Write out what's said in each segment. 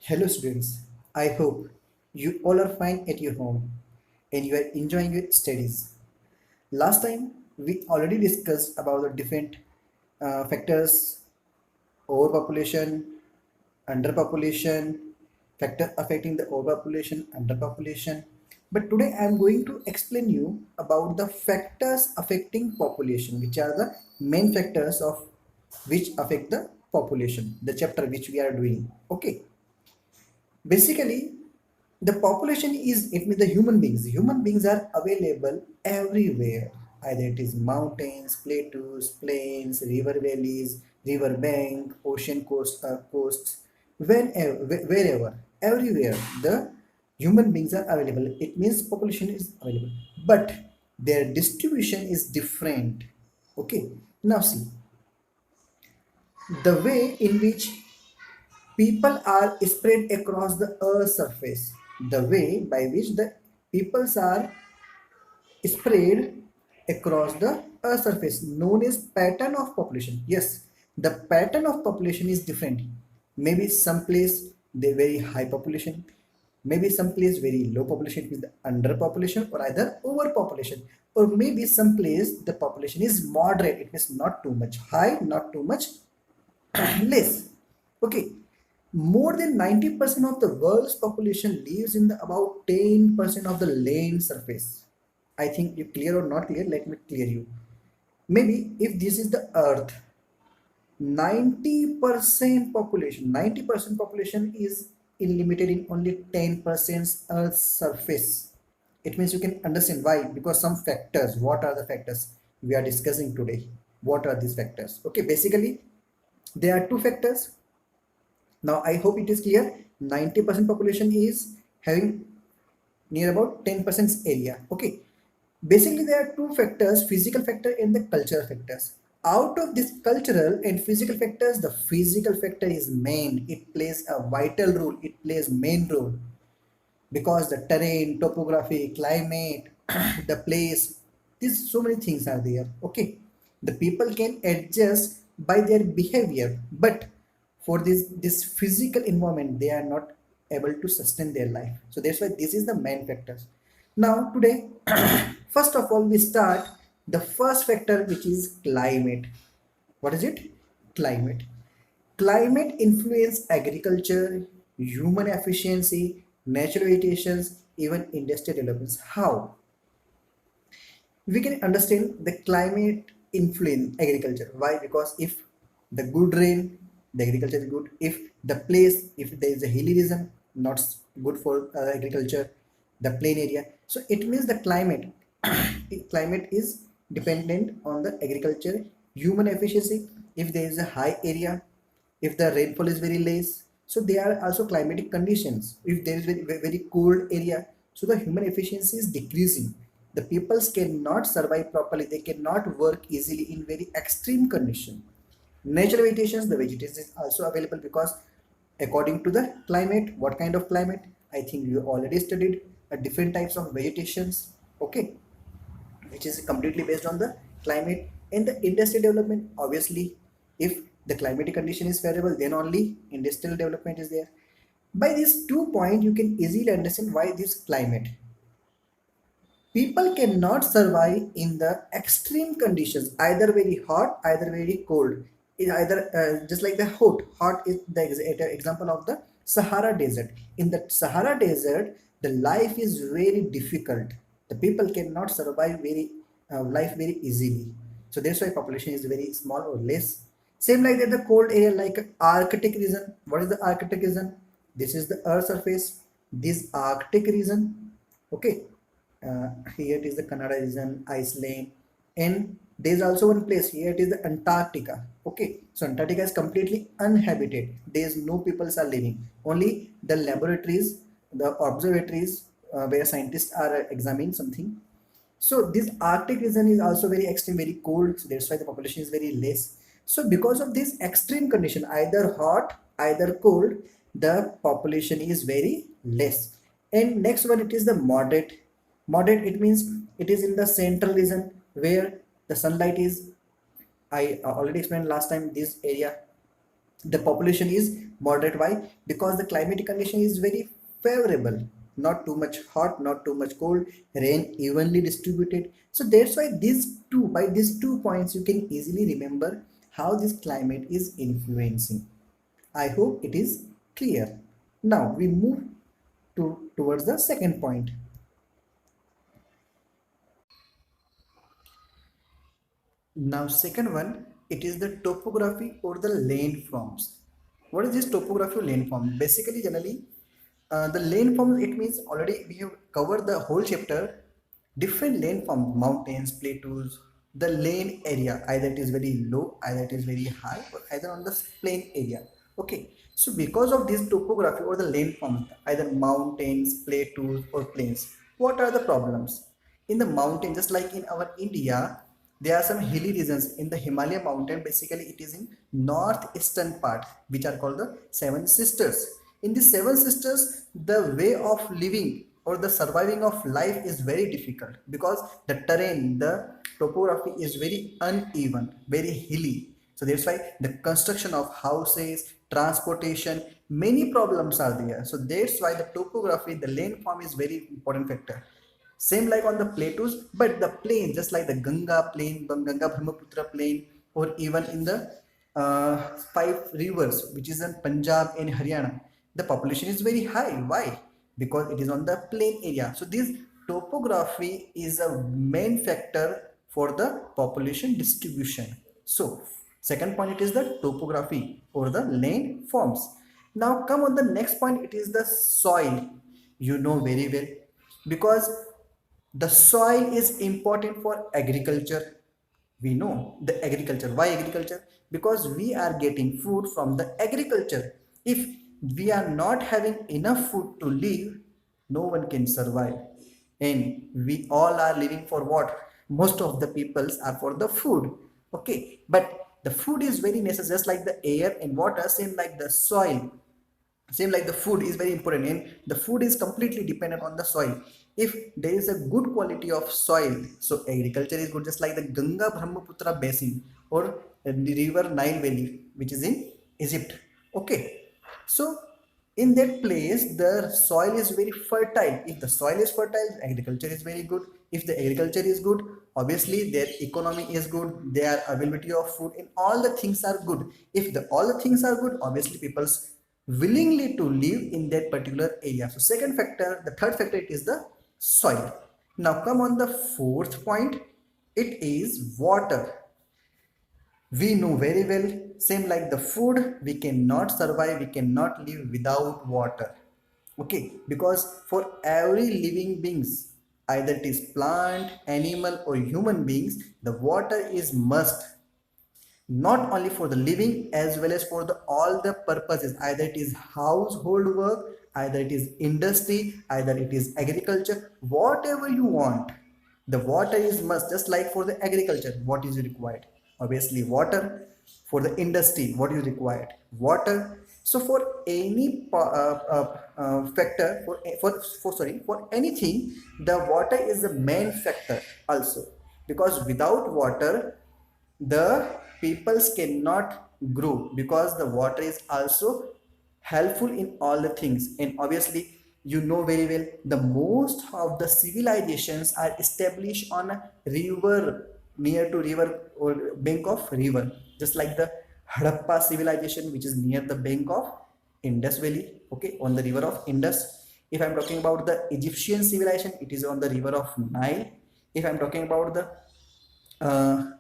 Hello students, I hope you all are fine at your home and you are enjoying your studies. Last time we already discussed about the different factors: overpopulation, underpopulation, factor affecting the overpopulation, underpopulation. But today I am going to explain you about the factors affecting population, which are the main factors of which affect the population, the chapter which we are doing. Okay. Basically, the population is it means the human beings are available everywhere, either it is mountains, plateaus, plains, river valleys, river bank, ocean coasts, wherever, everywhere the human beings are available. It means population is available, but their distribution is different. Okay, now see the way in which people are spread across the earth's surface. The way by which the peoples are spread across the earth's surface, known as pattern of population. Yes, the pattern of population is different. Maybe some place they very high population, maybe some place very low population with the underpopulation or either overpopulation, or maybe some place the population is moderate. It means not too much high, not too much less. Okay, more than 90% of the world's population lives in the about 10% of the land surface. I think you clear or not clear, let me clear you. Maybe if this is the earth, 90% population is limited in only 10% earth's surface. It means you can understand why, because some factors. What are the factors we are discussing today? What are these factors? Okay, basically there are two factors. Now I hope it is clear. 90% population is having near about 10% area. Okay, basically there are two factors: physical factor and the cultural factors. Out of this cultural and physical factors, the physical factor is main. It plays a vital role, it plays main role, because the terrain, topography, climate, the place, these so many things are there. Okay, the people can adjust by their behavior, but for this physical environment, they are not able to sustain their life. So that's why this is the main factors. Now today, first of all, we start the first factor, which is climate. What is it? Climate. Climate influence agriculture, human efficiency, natural vegetations, even industrial developments. How? We can understand the climate influence agriculture. Why? Because if the good rain, the agriculture is good. If the place, if there is a hilly region, not good for agriculture, the plain area. So it means the climate, climate is dependent on the agriculture, human efficiency. If there is a high area, if the rainfall is very less, so there are also climatic conditions. If there is very cold area, so the human efficiency is decreasing. The peoples cannot survive properly, they cannot work easily in very extreme condition. Natural vegetations, the vegetation is also available, because according to the climate, what kind of climate, I think you already studied different types of vegetations. Okay, which is completely based on the climate and the industrial development. Obviously, if the climatic condition is favorable, then only industrial development is there. By these 2 points, you can easily understand why this climate. People cannot survive in the extreme conditions, either very hot, either very cold. Either just like the hot is the example of the Sahara Desert. In the Sahara Desert, the life is very difficult. The people cannot survive very life very easily. So that's why population is very small or less. Same like that, the cold area like Arctic region. What is the Arctic region? This is the Earth surface. This Arctic region. Okay, here it is the Canada region, Iceland, and there is also one place here. It is the Antarctica. Okay, so Antarctica is completely uninhabited. There is no peoples are living. Only the laboratories, the observatories where scientists are examining something. So this Arctic region is also very extreme, very cold. So that's why the population is very less. So because of this extreme condition, either hot, either cold, the population is very less. And next one, it is the moderate. Moderate, it means it is in the central region where the sunlight is. I already explained last time this area. The population is moderate. Why? Because the climatic condition is very favorable, not too much hot, not too much cold, rain evenly distributed. So that's why by these 2 points you can easily remember how this climate is influencing. I hope it is clear. Now we move towards the second point. Now, second one, it is the topography or the landforms. What is this topography or landform? Basically, generally, the landforms, it means already we have covered the whole chapter. Different landforms, mountains, plateaus, the land area, either it is very low, either it is very high, or either on the plain area. Okay, so because of this topography or the landforms, either mountains, plateaus, or plains, what are the problems? In the mountain, just like in our India, there are some hilly regions in the Himalaya mountain. Basically, it is in northeastern part, which are called the Seven Sisters. In the Seven Sisters, the way of living or the surviving of life is very difficult because the terrain, the topography is very uneven, very hilly. So that's why the construction of houses, transportation, many problems are there. So that's why the topography, the landform is very important factor. Same like on the plateaus, but the plain, just like the Ganga plain, Ganga Brahmaputra plain, or even in the five rivers, which is in Punjab and Haryana, the population is very high. Why? Because it is on the plain area. So this topography is a main factor for the population distribution. So second point, it is the topography or the land forms. Now come on the next point, it is the soil. You know very well, because the soil is important for agriculture. We know the agriculture. Why agriculture? Because we are getting food from the agriculture. If we are not having enough food to live, no one can survive. And we all are living for what? Most of the peoples are for the food. Okay, but the food is very necessary, just like the air and water, same like the soil, same like the food is very important, and the food is completely dependent on the soil. If there is a good quality of soil, so agriculture is good, just like the Ganga Brahmaputra basin or the river Nile valley, which is in Egypt. Okay, so in that place the soil is very fertile. If the soil is fertile, agriculture is very good. If the agriculture is good, obviously their economy is good, their availability of food and all the things are good. If the all the things are good, obviously people's willingly to live in that particular area. So second factor, the third factor, it is the soil. Now come on the fourth point, it is water. We know very well, same like the food, we cannot survive, we cannot live without water. Okay, because for every living beings, either it is plant, animal or human beings, the water is must, not only for the living as well as for the all the purposes, either it is household work, either it is industry, either it is agriculture, whatever you want, the water is must. Just like for the agriculture, what is required? Obviously water. For the industry, what is required? Water. So for any factor, for anything, the water is the main factor also, because without water the peoples cannot grow, because the water is also helpful in all the things. And obviously you know very well, the most of the civilizations are established on a river, near to river or bank of river, just like the Harappa civilization, which is near the bank of Indus Valley, okay, on the river of Indus. If I'm talking about the Egyptian civilization, it is on the river of Nile. If I'm talking about the uh,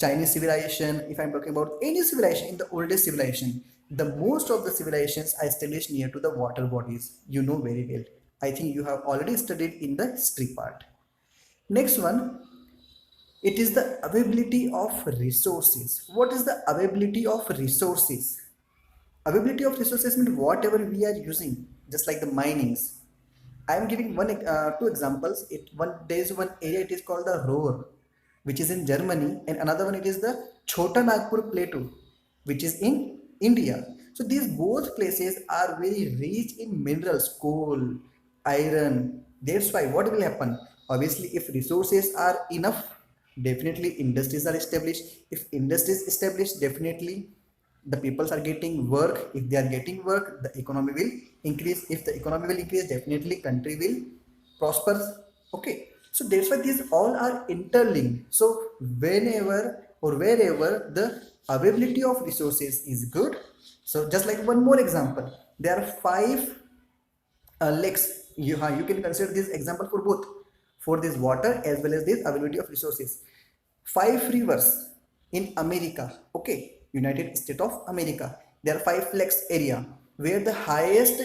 Chinese civilization, if I'm talking about any civilization in the oldest civilization, the most of the civilizations are established near to the water bodies. You know very well. I think you have already studied in the history part. Next one, it is the availability of resources. What is the availability of resources? Availability of resources means whatever we are using, just like the minings. I am giving two examples. There is one area, it is called the Ruhr, which is in Germany, and another one it is the Chota Nagpur Plateau, which is in India. So these both places are very rich in minerals, coal, iron. That's why what will happen? Obviously, if resources are enough, definitely industries are established. If industries established, definitely the peoples are getting work. If they are getting work, the economy will increase. If the economy will increase, definitely country will prosper. Okay, so that's why these all are interlinked. So whenever or wherever the availability of resources is good, so just like one more example, there are five lakes. You can consider this example for both, for this water as well as this availability of resources. Five rivers in America, okay, United States of America, there are five lakes area where the highest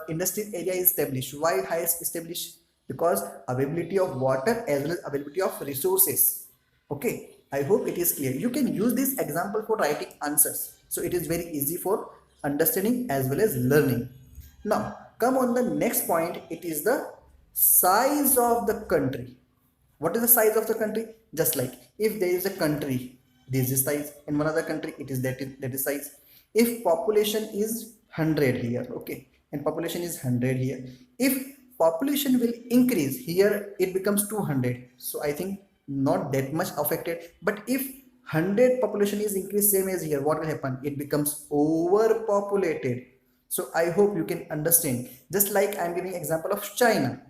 industrial area is established. Why highest established? Because availability of water as well as availability of resources. Okay, I hope it is clear. You can use this example for writing answers, so it is very easy for understanding as well as learning. Now come on the next point, it is the size of the country. What is the size of the country? Just like if there is a country, this is size, in one other country it is that is size. If population is 100 here, okay, and population is 100 here, if population will increase here, it becomes 200, so I think not that much affected. But if 100 population is increased same as here, what will happen? It becomes overpopulated. So I hope you can understand. Just like I'm giving example of China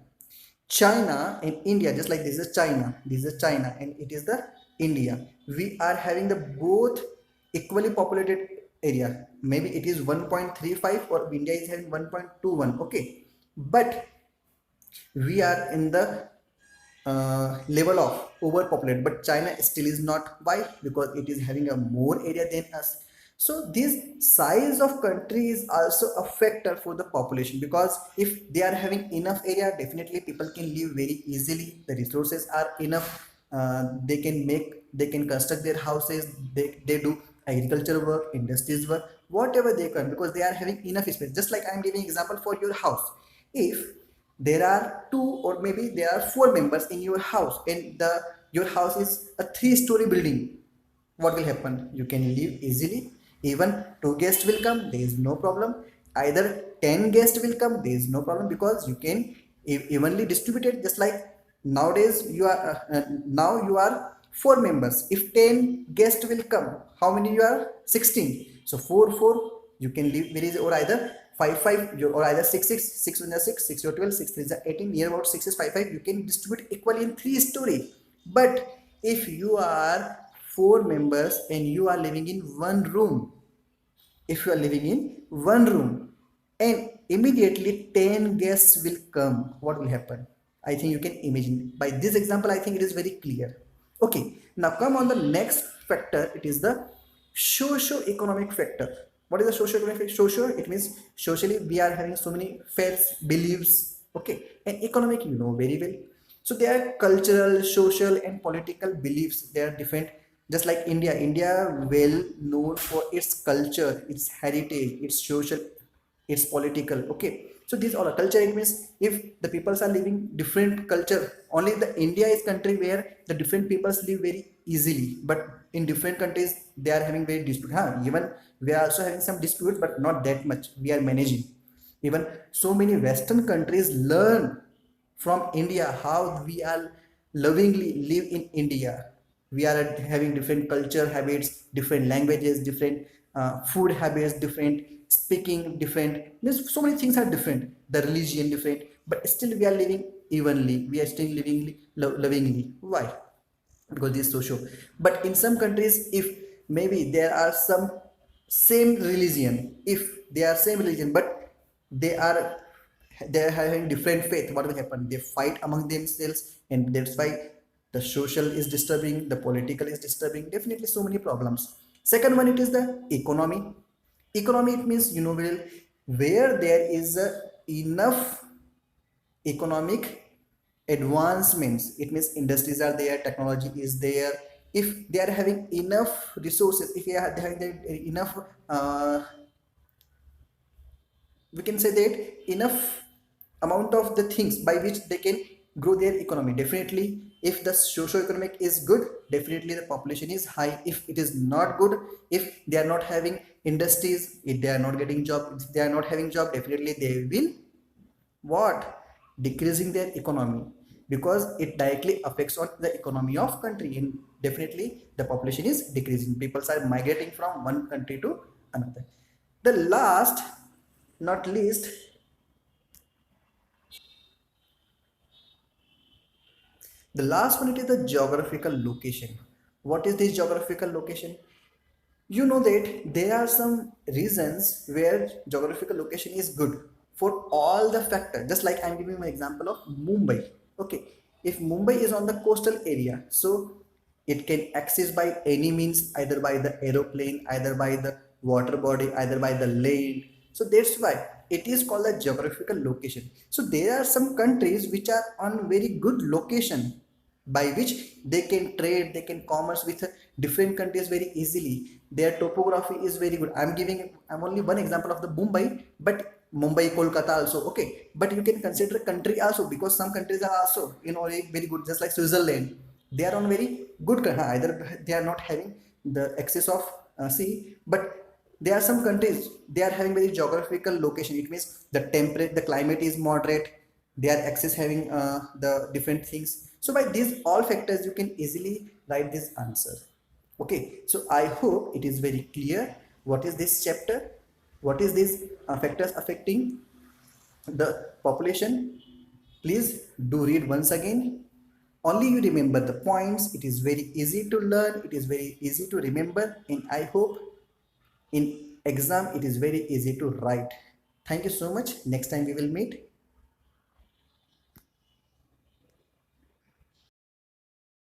and India, just like this is China, and it is the India. We are having the both equally populated area. Maybe it is 1.35 or India is having 1.21. Okay, but we are in the level of overpopulated, but China still is not. Why? Because it is having a more area than us. So this size of country is also a factor for the population, because if they are having enough area, definitely people can live very easily. The resources are enough. They can construct their houses. They do agricultural work, industries work, whatever they can, because they are having enough space. Just like I'm giving example for your house. If there are two or maybe there are four members in your house, and your house is a three-story building, what will happen? You can live easily. Even two guests will come, there is no problem. Either 10 guests will come, there is no problem, because you can evenly distribute it. Just like nowadays now you are four members. If 10 guests will come, how many you are? 16. So 4 you can live very easy. Or either 5 or either 6 1 6 6 or 12 6 3 18, near about 6 is 5 you can distribute equally in three story. But if you are four members and you are living in one room, if you are living in one room and immediately 10 guests will come, what will happen? I think you can imagine. By this example, I think it is very clear. Okay, now come on the next factor. It is the socio-economic factor. What is the socio-economic? Socio, it means socially we are having so many faiths, beliefs. Okay, and economic, you know very well. So there are cultural, social and political beliefs. They are different. Just like India well known for its culture, its heritage, its social, its political. Okay, so these all are culture. It means if the peoples are living different culture, only the India is country where the different peoples live very easily. But in different countries they are having very dispute. Even we are also having some dispute, but not that much. We are managing. Even so many Western countries learn from India how we are lovingly live in India. We are having different culture habits, different languages, different food habits, different speaking, different, there's so many things are different, the religion different, but still we are living evenly, we are still living lovingly. Why? Because this is social. But in some countries, if maybe there are some same religion, if they are same religion but they are having different faith, what will happen? They fight among themselves, and that's why the social is disturbing, the political is disturbing, definitely so many problems. Second one, it is the economy. Economy, it means, you know well, where there is enough economic advancements, it means industries are there, technology is there. If they are having enough resources, if they are having enough we can say that enough amount of the things by which they can grow their economy, definitely if the socio-economic is good, definitely the population is high. If it is not good, if they are not having industries, if they are not getting job, if they are not having job, definitely they will what? Decreasing their economy, because it directly affects on the economy of country, and definitely the population is decreasing. People are migrating from one country to another. The last, not least, the last one, it is the geographical location. What is this geographical location? You know that there are some reasons where geographical location is good for all the factors. Just like I'm giving an example of Mumbai. Okay, if Mumbai is on the coastal area, so it can access by any means, either by the aeroplane, either by the water body, either by the land. So that's why it is called a geographical location. So there are some countries which are on very good location, by which they can trade, they can commerce with different countries very easily. Their topography is very good. I'm only one example of the Mumbai, but Mumbai, Kolkata also, okay, but you can consider country also, because some countries are also, very good, just like Switzerland. They are on very good either they are not having the excess of sea, but there are some countries, they are having very geographical location. It means the climate is moderate, they are access having the different things. So by these all factors you can easily write this answer. Okay, so I hope it is very clear what is this chapter, what is these factors affecting the population. Please do read once again. Only you remember the points. It is very easy to learn, it is very easy to remember, and I hope in exam it is very easy to write. Thank you so much. Next time we will meet.